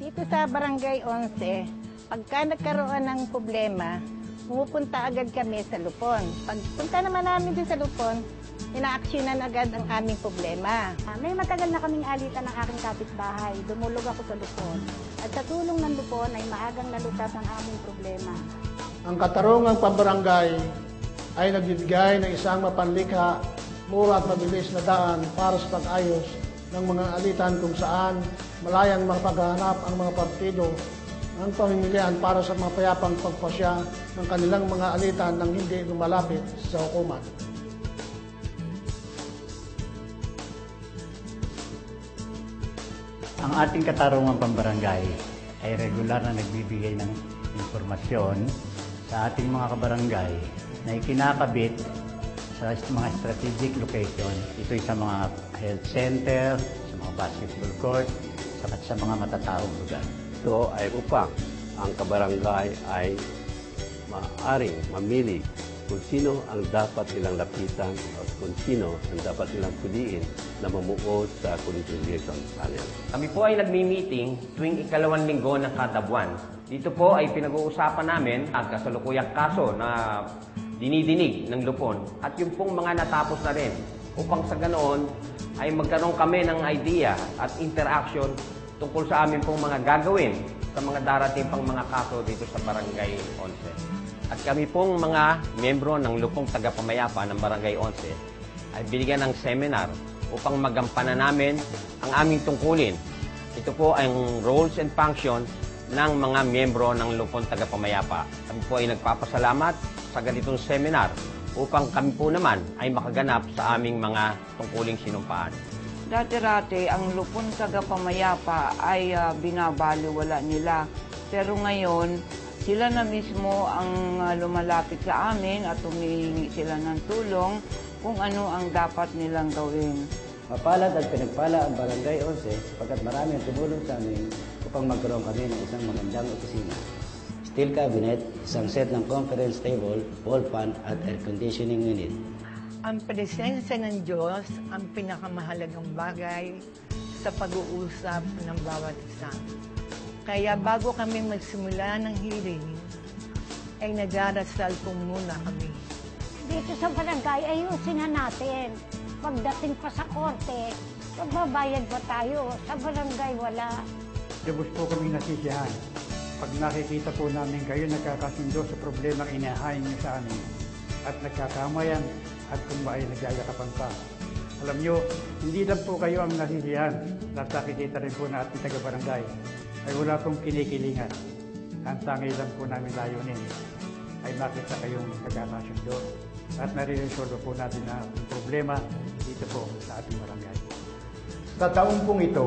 Dito sa Barangay 11, pagka nagkaroon ng problema, pumupunta agad kami sa Lupon. Pagpunta naman namin din sa Lupon, inaaksyonan agad ang aming problema. May matagal na kaming alitan ng aking kapitbahay. Dumulog ako sa Lupon. At sa tulong ng Lupon ay maagang nalutas ang aming problema. Ang katarungang pambarangay ay nagbibigay ng isang mapanlikha, mura at mabilis na daan para sa pag-ayos ng mga alitan kung saan malayang mapaghanap ang mga partido ng pamimilian para sa mapayapang pagpasya ng kanilang mga alitan nang hindi lumalapit sa hukuman. Ang ating katarungang pambarangay ay regular na nagbibigay ng impormasyon sa ating mga kabarangay na ikinakabit sa mga strategic location. Ito'y sa mga health center, sa mga basketball court, at sa mga matataong lugar. Ito ay upang ang kabarangay ay maaaring mamili kung sino ang dapat nilang lapitan at kung sino ang dapat nilang piliin na mamuo sa conciliation panel. Kami po ay nagmi-meeting tuwing ikalawang linggo ng kada buwan. Dito po ay pinag-uusapan namin ang kasalukuyang kaso na dinidinig ng Lupon at yung pong mga natapos na rin upang sa ganoon ay magkaroon kami ng idea at interaction tungkol sa amin pong mga gagawin sa mga darating pang mga kaso dito sa Barangay 11. At kami pong mga membro ng Lupong Tagapamayapa ng Barangay 11 ay binigyan ng seminar upang magampanan namin ang aming tungkulin. Ito po ang roles and functions ng mga membro ng Lupong Tagapamayapa. Kami po ay nagpapasalamat sa ganitong seminar upang kami po naman ay makaganap sa aming mga tungkuling sinumpaan. Dati-rati, ang Lupon Tagapamayapa ay binabaliwala nila. Pero ngayon, sila na mismo ang lumalapit sa amin at humihingi sila ng tulong kung ano ang dapat nilang gawin. Mapalad at pinagpala ang Barangay 11 sapagkat marami ang tumulong sa amin upang magkaroon kami ng isang magandang opisina. Steel cabinet, isang set ng conference table, wall fan at air conditioning unit. Ang presensya ng Diyos ang pinakamahalagang bagay sa pag-uusap ng bawat isa. Kaya bago kami magsimula ng hearing, ay nagdarasal po muna kami. Dito sa barangay, ayusin na natin. Pagdating pa sa korte, magbabayad ba tayo? Sa barangay, wala. Lubos po kami nasisiyahan. Pag nakikita po namin kayo nagkakasundo sa problemang inahain niyo sa amin at nagkakamayan at kung ba ay nagyayakapan pa. Alam nyo, hindi lang po kayo ang nasisiyahan at nakikita rin po na ating taga-barangay ay wala pong kinikilingan. Ang tangay lang po namin layunin ay makita kayong nagkakasundo at nare-resolve po natin na problema dito po sa ating barangay. Sa taong pong ito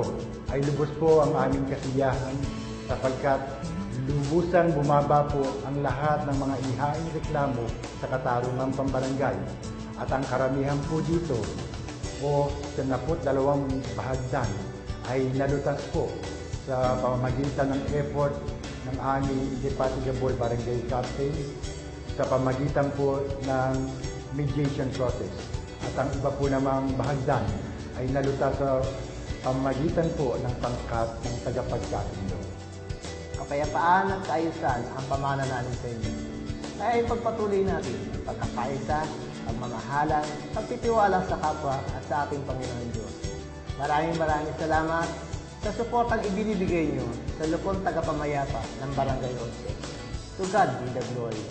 ay lubos po ang aming kasiyahan sapagkat lubusang bumaba po ang lahat ng mga ihaing reklamo sa katarungang pambarangay at ang karamihan po dito o 92 bahagdan ay nalutas po sa pamamagitan ng effort ng aming indefatigable barangay captain sa pamagitan po ng mediation process. At ang iba po namang bahagdan ay nalutas sa pamamagitan po ng pangkat ng tagapagkasundo. Kapayapaan at kaayusan ang pamana namin sa inyo. Kaya ipagpatuloy natin ang pagkakaisa, pagmamahalan, pagtitiwala sa kapwa at sa ating Panginoon Diyos. Maraming salamat sa suportang ibinibigay nyo sa Lupon Tagapamayapa ng Barangay 11. To God be the glory.